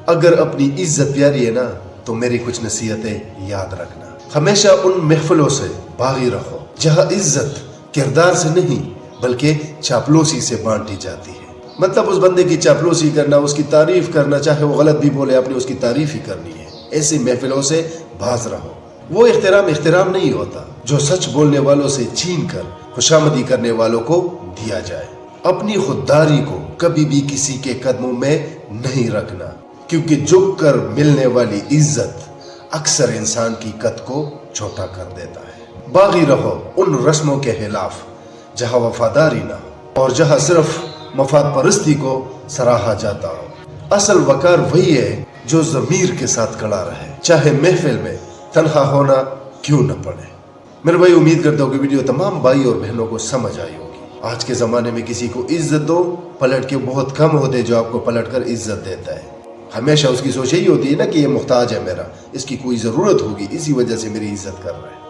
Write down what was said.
اگر اپنی عزت پیاری ہے نا تو میری کچھ نصیحتیں یاد رکھنا. ہمیشہ ان محفلوں سے باغی رہو جہاں عزت کردار سے نہیں بلکہ چاپلوسی سے بانٹی جاتی ہے. مطلب اس بندے کی چاپلوسی کرنا، اس کی تعریف کرنا، چاہے وہ غلط بھی بولے آپ نے اس کی تعریف ہی کرنی ہے. ایسی محفلوں سے باز رہو. وہ احترام نہیں ہوتا جو سچ بولنے والوں سے چھین کر خوشامدی کرنے والوں کو دیا جائے. اپنی خودداری کو کبھی بھی کسی کے قدموں میں نہیں رکھنا، کیونکہ جھک کر ملنے والی عزت اکثر انسان کی قد کو چھوٹا کر دیتا ہے. باغی رہو ان رسموں کے خلاف جہاں وفاداری نہ ہو اور جہاں صرف مفاد پرستی کو سراہا جاتا ہو. اصل وقار وہی ہے جو ضمیر کے ساتھ کھڑا رہے، چاہے محفل میں تنہا ہونا کیوں نہ پڑے. میرے بھائی، امید کرتا ہوں کہ ویڈیو تمام بھائی اور بہنوں کو سمجھ آئی ہوگی. آج کے زمانے میں کسی کو عزت دو، پلٹ کے بہت کم ہوتے جو آپ کو پلٹ کر عزت دیتا ہے. ہمیشہ اس کی سوچ یہی ہوتی ہے نا کہ یہ محتاج ہے میرا، اس کی کوئی ضرورت ہوگی اسی وجہ سے میری عزت کر رہا ہے.